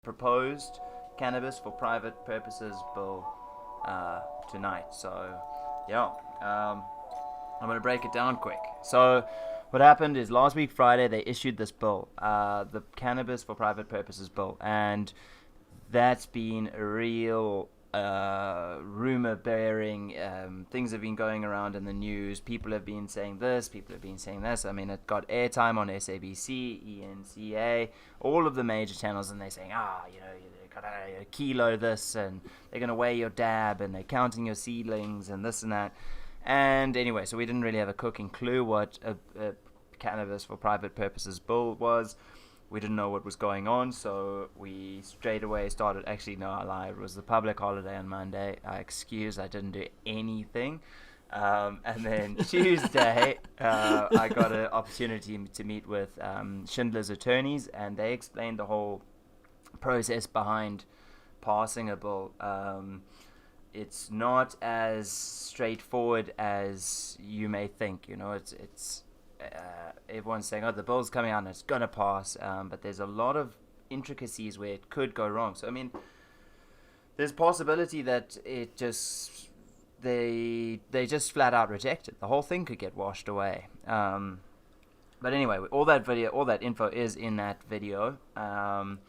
proposed cannabis for private purposes bill tonight. So, yeah, I'm going to break it down quick. So, what happened is last week Friday they issued this bill, the Cannabis for Private Purposes bill, and that's been a real rumor bearing. Things have been going around in the news. People have been saying this, people have been saying this. I mean, it got airtime on SABC, ENCA, all of the major channels, and they're saying, you got to kilo this, and they're going to weigh your dab, and they're counting your seedlings, and this and that. And anyway, so we didn't really have a cooking clue what a Cannabis for Private Purposes bill was. We didn't know what was going on, so we straight away started. Actually, no, I lied. It was the public holiday on Monday. I didn't do anything. And then Tuesday, I got an opportunity to meet with Schindler's attorneys, and they explained the whole process behind passing a bill. It's not as straightforward as you may think. It's everyone's saying, the bill's coming out and it's going to pass, but there's a lot of intricacies where it could go wrong. So, I mean, there's possibility that they just flat out reject it. The whole thing could get washed away. But anyway, all that info is in that video. And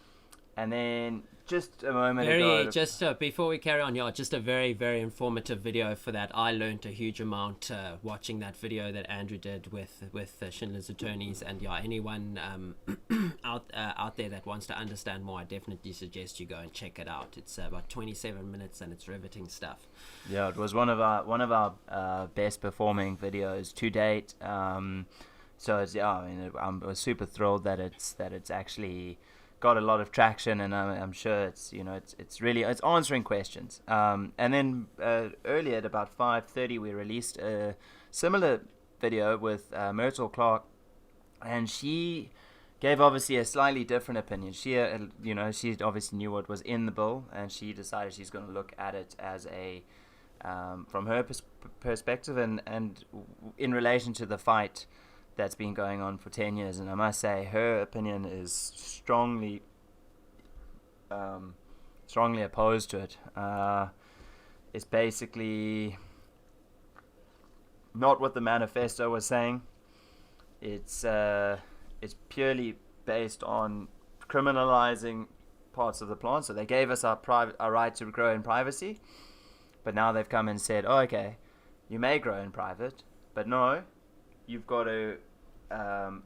then just a moment ago... before we carry on, just a very, very informative video for that. I learned a huge amount watching that video that Andrew did with Schindler's attorneys, and anyone out there that wants to understand more, I definitely suggest you go and check it out. It's about 27 minutes and it's riveting stuff. Yeah, it was one of our best performing videos to date. So it's, I was super thrilled that it's actually got a lot of traction, and I'm sure it's answering questions. And then earlier at about 5:30 we released a similar video with Myrtle Clark, and she gave obviously a slightly different opinion. She she obviously knew what was in the bill, and she decided she's going to look at it as a from her perspective and in relation to the fight that's been going on for 10 years. And I must say her opinion is strongly opposed to it. It's basically not what the manifesto was saying. It's purely based on criminalizing parts of the plant. So they gave us our right to grow in privacy, but now they've come and said, okay, you may grow in private, but no, you've got to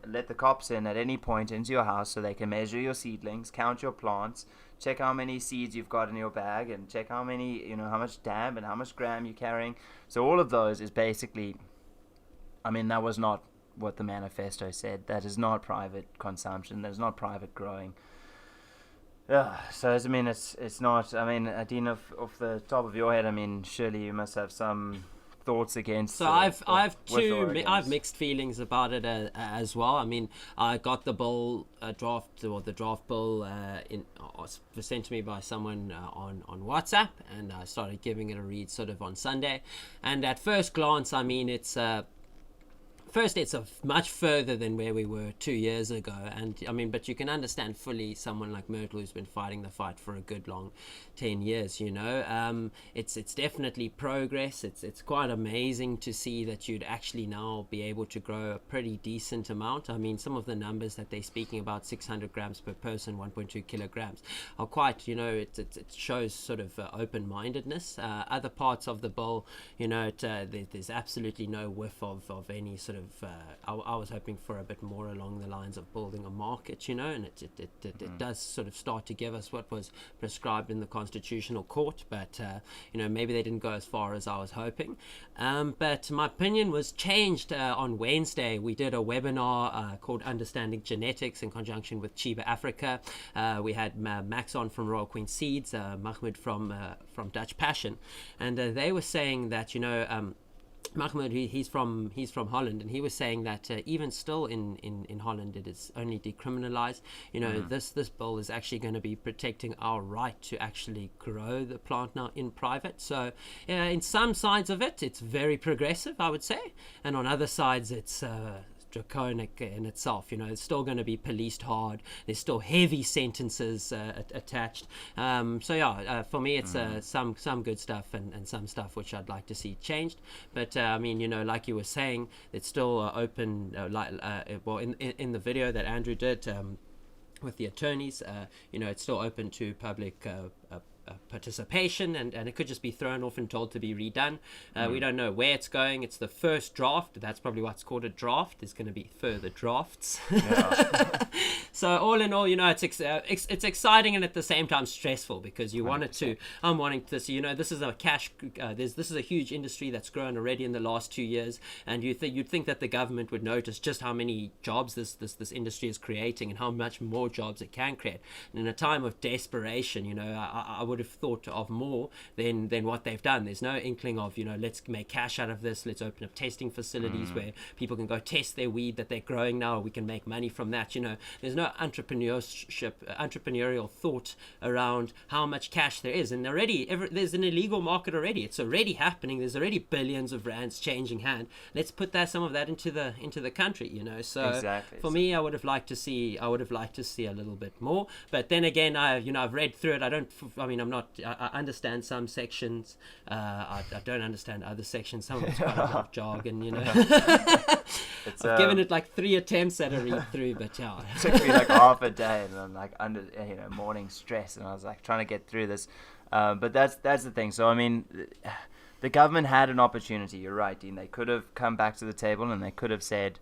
let the cops in at any point into your house so they can measure your seedlings, count your plants, check how many seeds you've got in your bag, and check how many, how much dab and how much gram you're carrying. So all of those is basically, that was not what the manifesto said. That is not private consumption. That is not private growing. So it's not. Adine, off the top of your head, surely you must have some thoughts against. So I've mixed feelings about it as well. I got the bill draft bill was sent to me by someone on WhatsApp, and I started giving it a read sort of on Sunday. And at first glance, it's much further than where we were 2 years ago, and but you can understand fully someone like Myrtle, who's been fighting the fight for a good long 10 years. It's definitely progress. It's quite amazing to see that you'd actually now be able to grow a pretty decent amount. Some of the numbers that they're speaking about, 600 grams per person, 1.2 kilograms, are quite, it shows sort of open-mindedness. Other parts of the bill, there's absolutely no whiff of any sort of I was hoping for a bit more along the lines of building a market, and it does sort of start to give us what was prescribed in the Constitutional Court, but maybe they didn't go as far as I was hoping. But my opinion was changed on Wednesday. We did a webinar called Understanding Genetics in conjunction with Chiba Africa. We had Max on from Royal Queen Seeds, Mahmoud from Dutch Passion, and they were saying that Mahmoud, he's from Holland, and he was saying that even still in Holland it is only decriminalized. This bill is actually going to be protecting our right to actually grow the plant now in private. So in some sides of it, it's very progressive, I would say, and on other sides it's draconic in itself. It's still going to be policed hard. There's still heavy sentences attached. For me, it's some good stuff and some stuff which I'd like to see changed. But like you were saying, it's still open. In the video that Andrew did with the attorneys, it's still open to public participation, and it could just be thrown off and told to be redone. We don't know where it's going. It's the first draft. That's probably what's called a draft. There's going to be further drafts. So all in all, it's exciting and at the same time stressful, because you 100%. Want it to. I'm wanting to see. This is a cash. This is a huge industry that's grown already in the last 2 years, and you'd think that the government would notice just how many jobs this industry is creating and how much more jobs it can create. And in a time of desperation, I would have thought of more than what they've done. There's no inkling of let's make cash out of this. Let's open up testing facilities where people can go test their weed that they're growing now. We can make money from that. There's no entrepreneurial thought around how much cash there is, and there's an illegal market already. It's already happening. There's already billions of rands changing hand. Let's put some of that into the country. So exactly. For me, I would have liked to see a little bit more. But then again, I've read through it. I understand some sections. I don't understand other sections. Some of it's quite a lot of jargon, I've given it like 3 attempts at a read through, but yeah. It took me like half a day, and I'm like under morning stress, and I was like trying to get through this. But that's the thing. So the government had an opportunity. You're right, Dean. They could have come back to the table and they could have said,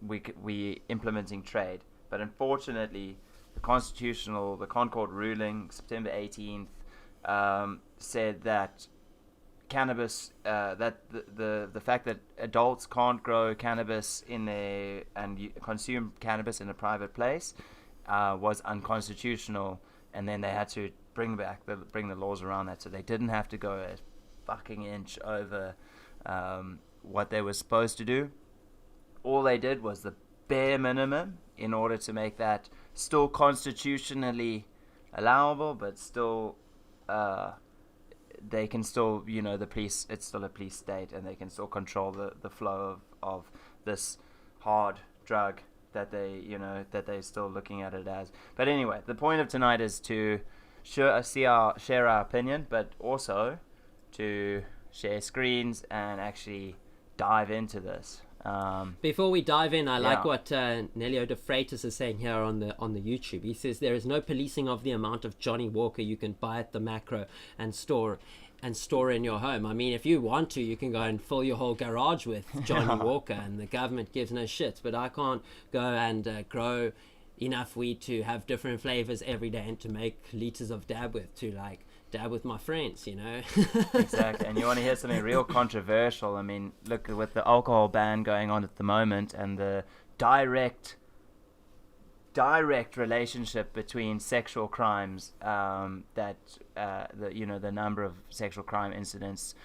we implementing trade. But unfortunately, the Concord ruling, September 18th, said that cannabis, that the fact that adults can't grow cannabis and consume cannabis in a private place was unconstitutional, and then they had to bring the laws around that, so they didn't have to go a fucking inch over what they were supposed to do. All they did was the bare minimum in order to make that still constitutionally allowable, but still they can still, the police, it's still a police state, and they can still control the flow of this hard drug that they're still looking at it as. But anyway, the point of tonight is to share our opinion, but also to share screens and actually dive into this. Before we dive in, I like what Nelio de Freitas is saying here on the YouTube. He says there is no policing of the amount of Johnny Walker you can buy at the macro and store in your home. I mean, if you want to, you can go and fill your whole garage with Johnny Walker, and the government gives no shit. But I can't go and grow enough weed to have different flavors every day and to make liters of dab with my friends, Exactly. And you want to hear something real controversial? I mean, look, with the alcohol ban going on at the moment, and the direct relationship between sexual crimes, the number of sexual crime incidents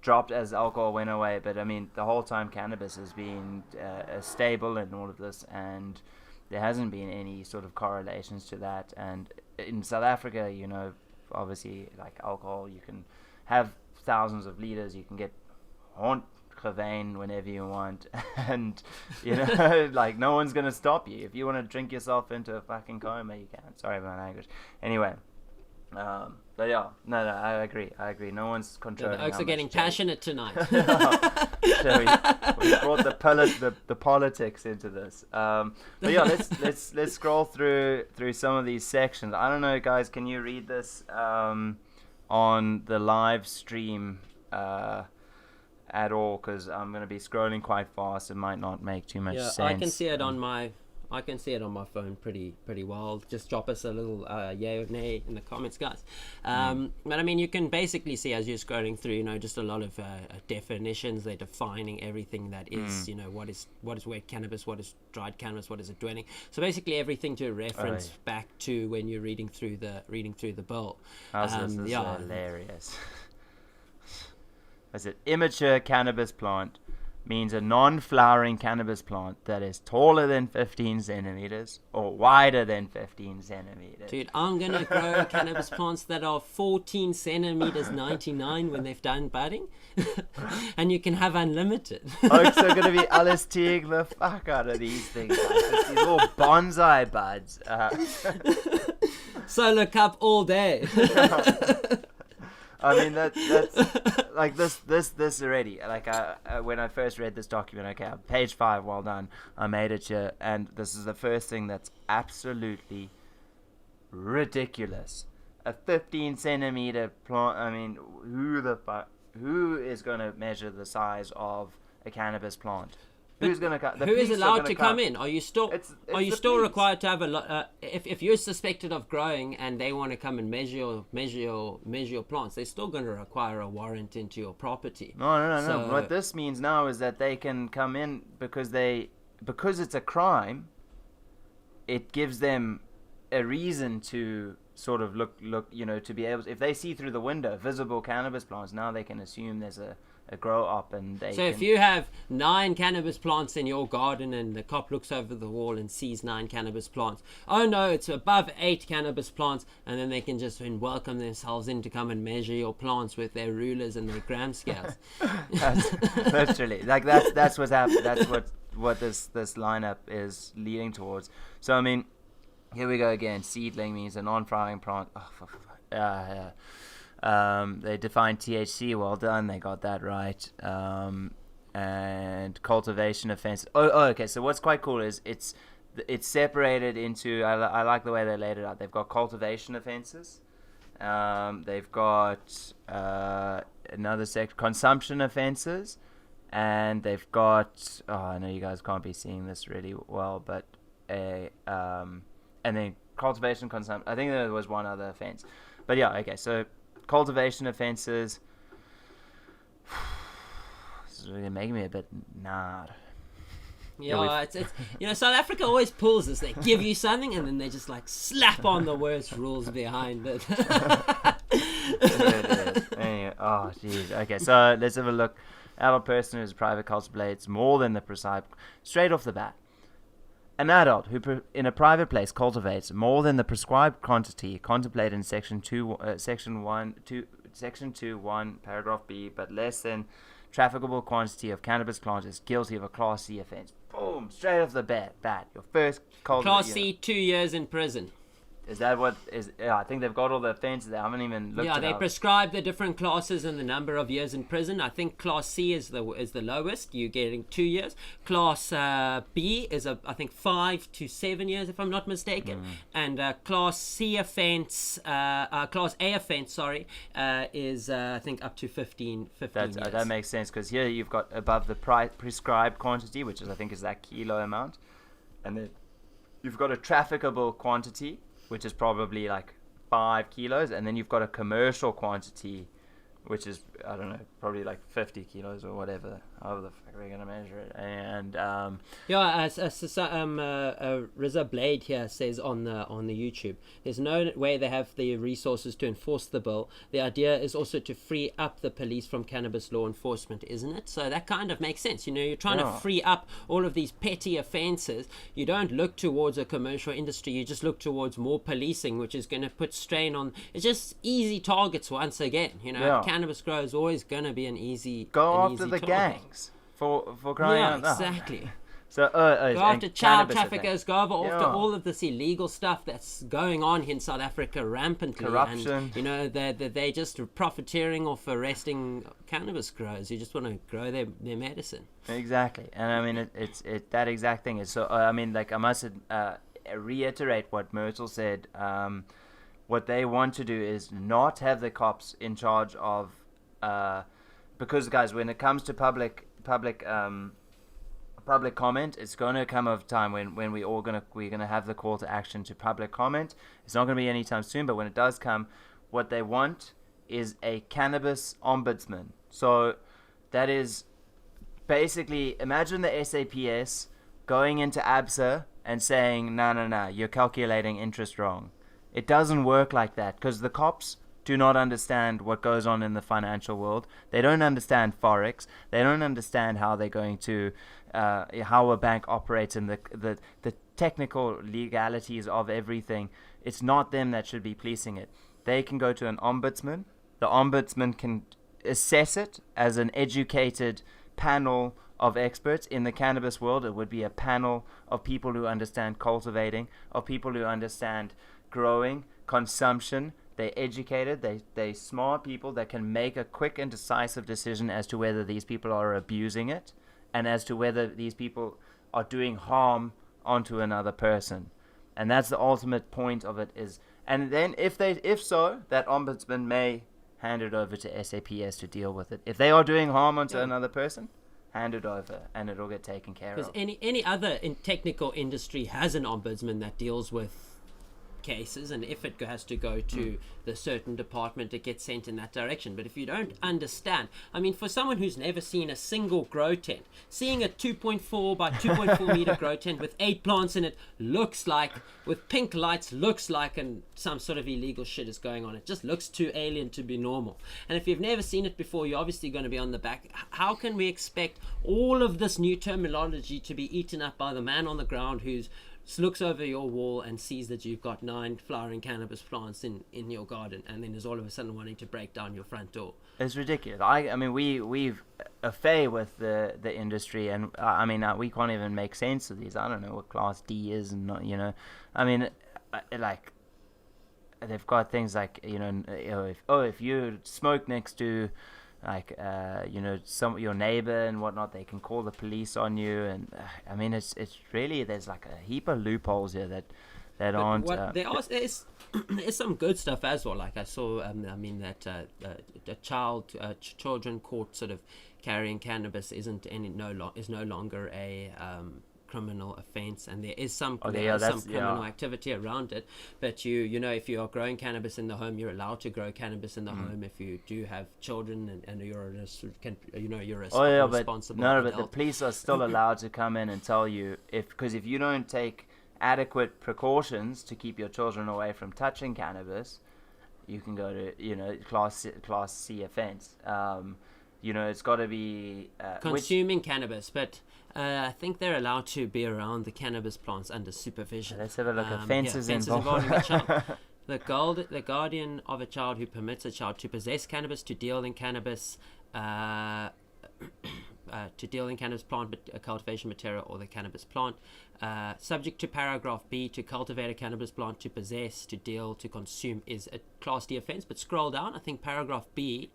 dropped as alcohol went away. But I mean, the whole time cannabis has been stable in all of this, and there hasn't been any sort of correlations to that. And in South Africa, obviously, like alcohol, you can have thousands of liters, you can get Gewyn whenever you want, and like no one's gonna stop you. If you want to drink yourself into a fucking coma, you can. Sorry about my language. Anyway, but yeah, no, I agree. No one's controlling. The Oaks are getting passionate tonight. So we brought the politics into this. But yeah, let's scroll through some of these sections. I don't know, guys, can you read this on the live stream at all? Because I'm going to be scrolling quite fast. It might not make too much sense. I can see it on my phone pretty well. Just drop us a little yay or nay in the comments, guys. But I mean, you can basically see as you're scrolling through, just a lot of definitions. They're defining everything that is, what is wet cannabis, what is dried cannabis, what is it dwelling. So basically everything to reference back to when you're reading through the bill. This is hilarious. Is it immature cannabis plant means a non-flowering cannabis plant that is taller than 15 centimeters or wider than 15 centimeters. Dude, I'm going to grow cannabis plants that are 14 centimeters 99 when they've done budding. And you can have unlimited. Oaks are going to be LSTing the fuck out of these things. Like, these little bonsai buds. Solar cup all day. I mean that's like this already. Like when I first read this document, okay, page 5, well done. I made it here, and this is the first thing that's absolutely ridiculous. A 15 centimeter plant. I mean, who is gonna measure the size of a cannabis plant? Who's gonna come? Who is allowed to come in? Are you still required to have a if you're suspected of growing and they want to come and measure your plants, they're still going to require a warrant into your property. No. What this means now is that they can come in because it's a crime. It gives them a reason to sort of look, to be able, if they see through the window visible cannabis plants, now they can assume there's a grow up, and if you have 9 cannabis plants in your garden and the cop looks over the wall and sees 9 cannabis plants, oh no, it's above 8 cannabis plants, and then they can just welcome themselves in to come and measure your plants with their rulers and their gram scales. That's literally like that's what's happening. That's what this lineup is leading towards. So I mean, here we go again. Seedling means a non-flowering plant. They define THC. Well done, they got that right. And cultivation offense. Okay. So what's quite cool is it's separated into. I like the way they laid it out. They've got cultivation offenses. They've got another section, consumption offenses, and they've got. I know you guys can't be seeing this really well, but and then cultivation, consumption. I think there was one other offense, but yeah. Okay. So cultivation offenses. This is really making me a bit nard. Yeah, it's South Africa always pulls this. They give you something and then they just like slap on the worst rules behind it. Anyway, oh jeez. Okay, so let's have a look. Adult person who's a private cultivates more than the prescribed. Straight off the bat, an adult who in a private place cultivates more than the prescribed quantity contemplated in section 2(1), paragraph B, but less than trafficable quantity of cannabis plant is guilty of a Class C offense. Boom! Straight off the bat. Your first Class C, 2 years in prison. Is that what is? Yeah, I think they've got all the offenses. They haven't even looked. Yeah, they prescribe the different classes and the number of years in prison. I think Class C is the lowest. You're getting 2 years. Class B is I think 5 to 7 years, if I'm not mistaken. And Class C offense, Class A offense, is I think up to 15 years. That makes sense, because here you've got above the prescribed quantity, which is I think is that kilo amount, and then you've got a trafficable quantity, which is probably like 5 kilos, and then you've got a commercial quantity, which is, I don't know, probably like 50 kilos or whatever, however the fuck we're going to measure it. And Riza Blade here says on the YouTube, there's no way they have the resources to enforce the bill. The idea is also to free up the police from cannabis law enforcement, isn't it? So that kind of makes sense. You're trying to free up all of these petty offenses. You don't look towards a commercial industry, you just look towards more policing, which is going to put strain on. It's just easy targets once again. Cannabis grow is always going to be an easy after the target. Gangs for crying out loud. Exactly. So go after child traffickers, go after all of this illegal stuff that's going on in South Africa rampantly. Corruption. And they're just profiteering off arresting cannabis growers who just want to grow their medicine. Exactly. And I mean it's that exact thing is so I mean, like, I must reiterate what Myrtle said. What they want to do is not have the cops in charge of because, guys, when it comes to public comment, it's going to come a time when we're going to have the call to action to public comment. It's not going to be anytime soon, but when it does come, what they want is a cannabis ombudsman. So that is basically, imagine the SAPS going into ABSA and saying, no, you're calculating interest wrong. It doesn't work like that, because the cops do not understand what goes on in the financial world. They don't understand forex. They don't understand how they're going to how a bank operates and the technical legalities of everything. It's not them that should be policing it. They can go to an ombudsman. The ombudsman can assess it as an educated panel of experts. In the cannabis world, it would be a panel of people who understand cultivating, of people who understand growing, consumption. They're educated, they're smart people that can make a quick and decisive decision as to whether these people are abusing it and as to whether these people are doing harm onto another person. And that's the ultimate point of it is. And then if so, that ombudsman may hand it over to SAPS to deal with it. If they are doing harm onto another person, hand it over and it'll get taken care of. Because any other technical industry has an ombudsman that deals with cases, and if it has to go to the certain department, it gets sent in that direction. But if you don't understand, I mean, for someone who's never seen a single grow tent, seeing a 2.4 by 2.4 meter grow tent with 8 plants in it looks like, with pink lights, looks like some sort of illegal shit is going on. It just looks too alien to be normal. And if you've never seen it before, you're obviously going to be on the back. How can we expect all of this new terminology to be eaten up by the man on the ground who's looks over your wall and sees that you've got 9 flowering cannabis plants in your garden, and then is all of a sudden wanting to break down your front door? It's ridiculous. I mean, we've affair with the industry, and I mean, we can't even make sense of these. I don't know what Class D is, and not, I mean, like they've got things like if you smoke next to like your neighbor and whatnot, they can call the police on you. And I mean, it's really, there's like a heap of loopholes here that aren't there's some good stuff as well. Like I saw children caught sort of carrying cannabis is no longer a criminal offense, and there is some criminal activity around it. But if you are growing cannabis in the home, you're allowed to grow cannabis in the home. If you do have children and you're responsible adult. But the police are still allowed to come in and tell you because if you don't take adequate precautions to keep your children away from touching cannabis, you can go to class C offense. It's got to be consuming cannabis, but I think they're allowed to be around the cannabis plants under supervision. Let's have a look at fences involving a child. The guardian of a child who permits a child to possess cannabis, to deal in cannabis, plant, cultivation material, or the cannabis plant, subject to paragraph B, to cultivate a cannabis plant, to possess, to deal, to consume is a Class D offense. But scroll down, I think paragraph B.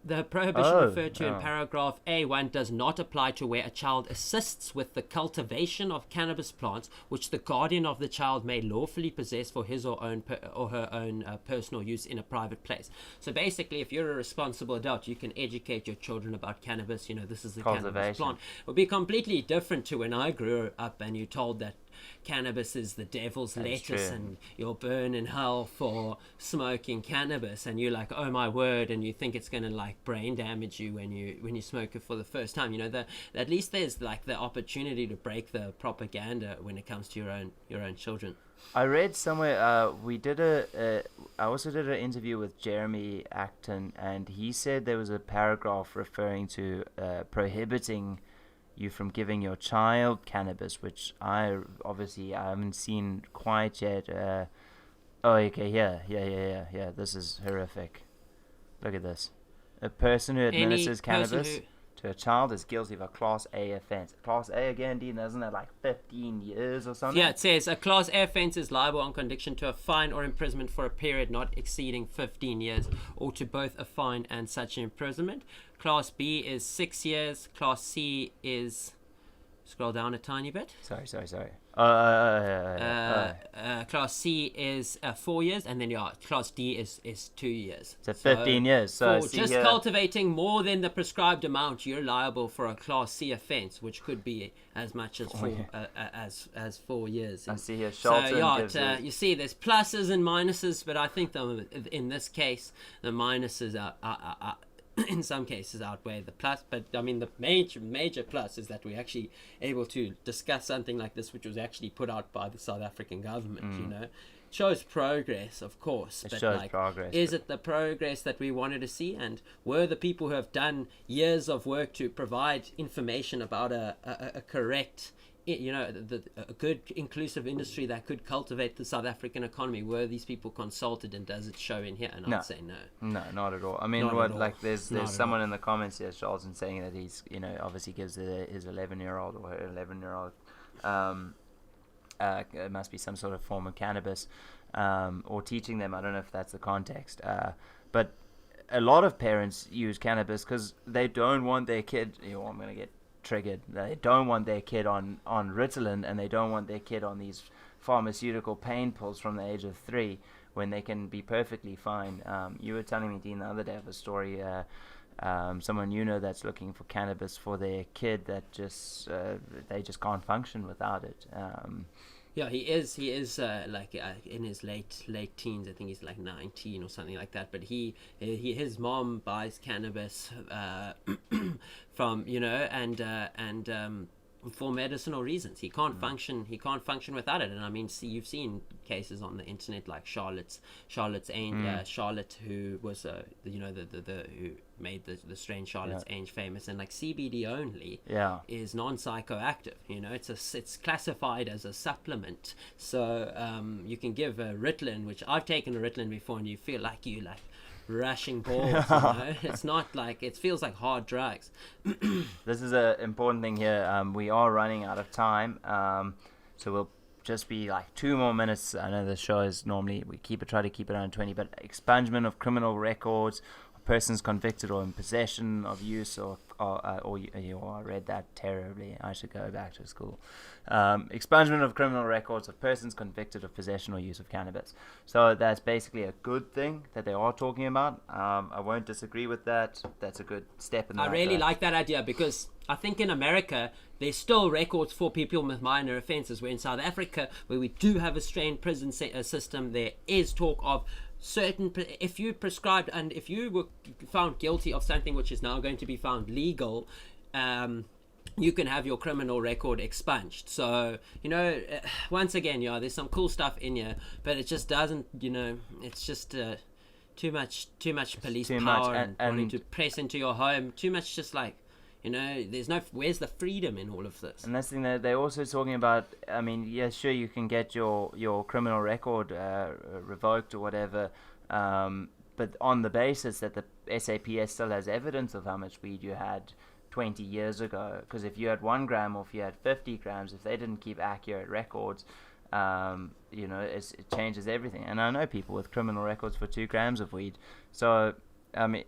The prohibition referred to in paragraph A1 does not apply to where a child assists with the cultivation of cannabis plants which the guardian of the child may lawfully possess for his or her own personal use in a private place. So basically, if you're a responsible adult, you can educate your children about cannabis. This is the cannabis plant. It would be completely different to when I grew up and you told that cannabis is the devil's lettuce and you'll burn in hell for smoking cannabis, and you're like, oh my word, and you think it's going to like brain damage you when you smoke it for the first time. At least there's like the opportunity to break the propaganda when it comes to your own children. I read somewhere I also did an interview with Jeremy Acton, and he said there was a paragraph referring to prohibiting you from giving your child cannabis, which I haven't seen quite yet. This is horrific. Look at this. A person who administers cannabis to a child is guilty of a Class A offense. Class A again, Dean, isn't that like 15 years or something? Yeah, it says a Class A offense is liable on conviction to a fine or imprisonment for a period not exceeding 15 years, or to both a fine and such imprisonment. Class B is 6 years. Class C is... Scroll down a tiny bit. Sorry. Class C is 4 years, and then Class D is 2 years. So 15 years. So for just cultivating more than the prescribed amount, you're liable for a Class C offence, which could be as much as 4 years. I see here. Shelton you see, there's pluses and minuses, but I think in this case, the minuses are in some cases outweigh the plus. But I mean, the major plus is that we're actually able to discuss something like this, which was actually put out by the South African government. shows progress, of course. It but shows like, progress, is it the progress that we wanted to see? And were the people who have done years of work to provide information about a correct, you know, a good inclusive industry that could cultivate the South African economy, were these people consulted, and does it show in here? And No. I'd say no. No, not at all. I mean, Not at what all. like there's Not at someone all. in the comments here, Charlton, saying that he's, you know, obviously gives his 11-year-old or her 11-year-old it must be some sort of form of cannabis, or teaching them. I don't know if that's the context, but a lot of parents use cannabis because they don't want their kid. You know, I'm gonna get triggered. They don't want their kid on Ritalin, and they don't want their kid on these pharmaceutical pain pills from the age of 3 when they can be perfectly fine. You were telling me, Dean, the other day of a story. Someone you know that's looking for cannabis for their kid that just they just can't function without it. Yeah, he is in his late teens. I think he's like 19 or something like that. But his mom buys cannabis from, you know, and for medicinal reasons. He can't function without it. And I mean, you've seen cases on the internet like Charlotte, who was you know, the who made the strain Charlotte's Ange famous, and like CBD only is non-psychoactive. You know, it's classified as a supplement, so you can give a Ritalin, which I've taken a Ritalin before, and you feel like rushing balls. You know, it's not like, it feels like hard drugs. This is an important thing here. We are running out of time, so we'll just be like 2 more minutes. I know the show is normally try to keep it around 20, but expungement of criminal records, persons convicted or in possession of use or I read that terribly. I should go back to school. Expungement of criminal records of persons convicted of possession or use of cannabis. So that's basically a good thing that they are talking about. I won't disagree with that. That's a good step in the I right really direction. like that idea, because I think in America there's still records for people with minor offences, where in South Africa, where we do have a strained prison system, there is talk of certain, if you prescribed and if you were found guilty of something which is now going to be found legal, you can have your criminal record expunged. So, you know, once again, there's some cool stuff in here, but it just doesn't, you know, it's just too much police power and wanting to press into your home, too much, just like, you know, where's the freedom in all of this? And that's the thing that they're also talking about. I mean, yeah, sure, you can get your criminal record revoked or whatever, but on the basis that the SAPS still has evidence of how much weed you had 20 years ago. Because if you had 1 gram or if you had 50 grams, if they didn't keep accurate records, you know, it changes everything. And I know people with criminal records for 2 grams of weed. So, I mean,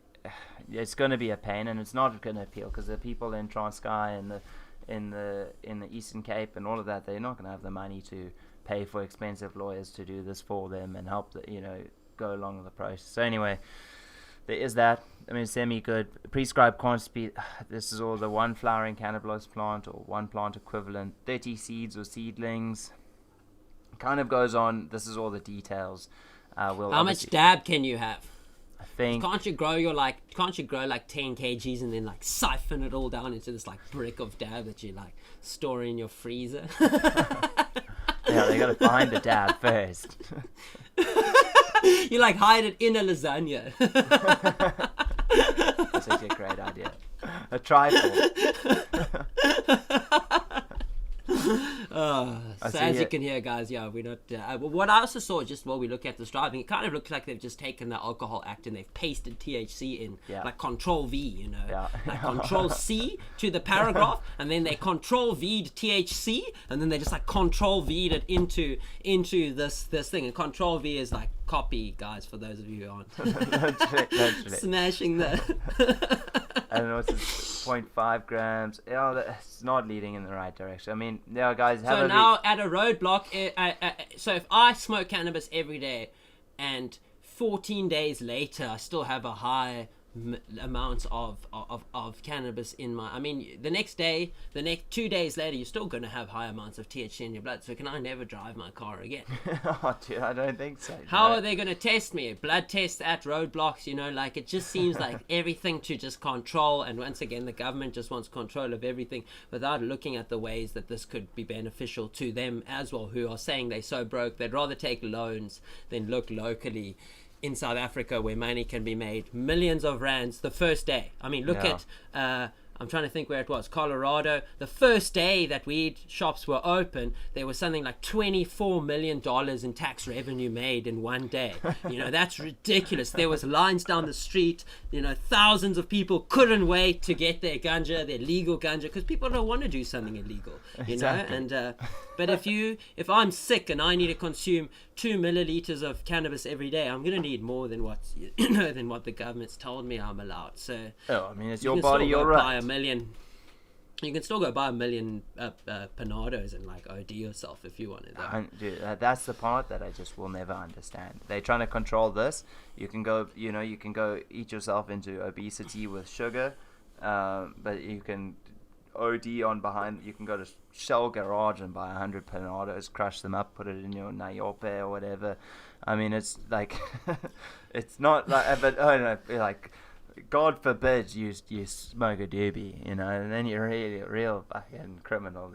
it's going to be a pain, and it's not going to appeal, because the people in Transkei and in the Eastern Cape and all of that, they're not going to have the money to pay for expensive lawyers to do this for them and help go along with the process. So anyway, there is that. I mean, semi-good. Prescribed quantity, this is all the 1 flowering cannabis plant or 1 plant equivalent, 30 seeds or seedlings. Kind of goes on. This is all the details. How much dab can you have? I think. Can't you grow like 10 kgs and then like siphon it all down into this like brick of dab that you like store in your freezer? Yeah, they gotta find the dab first. You like hide it in a lasagna. That's actually a great idea. A trifle. So as you can hear, guys, we're not. What I also saw, just while we look at this driving, it kind of looks like they've just taken the Alcohol Act and they've pasted THC in, like Control V, you know, like Control C to the paragraph, and then they Control V'd THC, and then they just like Control V'd it into this thing, and Control V is like copy, guys, for those of you who aren't. That's Smashing that. I don't know, it's 0.5 grams. Yeah, that's not leading in the right direction. I mean, yeah, guys. So now at a roadblock, so if I smoke cannabis every day, and 14 days later I still have a high amounts of cannabis in my. I mean, the next 2 days later, you're still going to have high amounts of THC in your blood. So can I never drive my car again? Oh, dude, I don't think so. How are they going to test me? Blood tests at roadblocks, like it just seems like everything to just control. And once again, the government just wants control of everything without looking at the ways that this could be beneficial to them as well, who are saying they're so broke, they'd rather take loans than look locally in South Africa where money can be made, millions of rands the first day. I mean, look at I'm trying to think where it was, Colorado. The first day that weed shops were open, there was something like $24 million in tax revenue made in one day. That's ridiculous. There was lines down the street. Thousands of people couldn't wait to get their ganja, their legal ganja, because people don't want to do something illegal. Exactly. And but if I'm sick and I need to consume 2 milliliters of cannabis every day, I'm gonna need more than what than what the government's told me I'm allowed. So I mean, it's your body, you're right. You can still go buy a million Panados and like OD yourself if you wanted. Dude, that's the part that I just will never understand. They're trying to control this. You can go eat yourself into obesity with sugar, but you can OD on behind. You can go to Shell Garage and buy 100 Panados, crush them up, put it in your Nayope or whatever. I mean, it's like it's not like, but I don't know, like, God forbid you smoke a doobie, and then you're really a real fucking criminal.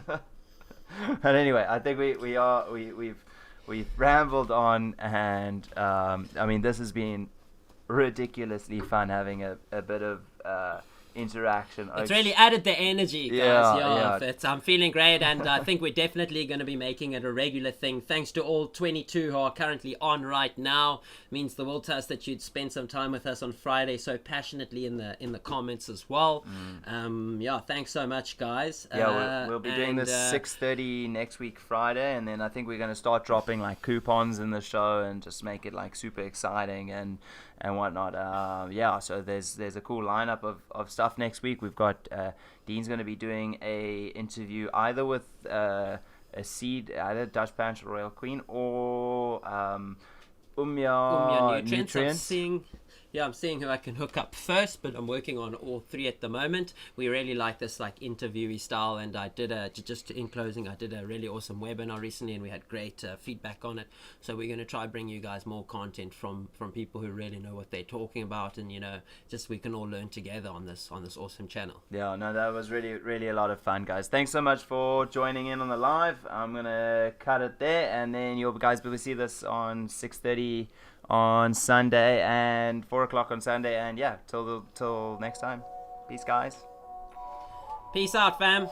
But anyway, I think we've rambled on, and I mean, this has been ridiculously fun having a bit of interaction. It's really added the energy, guys. I'm feeling great, and I think we're definitely going to be making it a regular thing. Thanks to all 22 who are currently on right now. It means the world to us that you'd spend some time with us on Friday so passionately in the comments as well. Thanks so much, guys. We'll be doing this 6:30 next week Friday, and then I think we're going to start dropping like coupons in the show and just make it like super exciting and whatnot. So there's a cool lineup of stuff next week. We've got Dean's going to be doing a interview either with a seed, either Dutch Punch Royal Queen or Umya Nutrients. I'm seeing who I can hook up first, but I'm working on all three at the moment. We really like this like interviewee style, and I did in closing, I did a really awesome webinar recently, and we had great feedback on it. So we're going to try bring you guys more content from people who really know what they're talking about, and just we can all learn together on this awesome channel. Yeah, no, that was really, really a lot of fun, guys. Thanks so much for joining in on the live. I'm gonna cut it there, and then you guys will see this on 6:30 on Sunday and 4 o'clock on Sunday, and till next time. Peace, guys. Peace out, fam.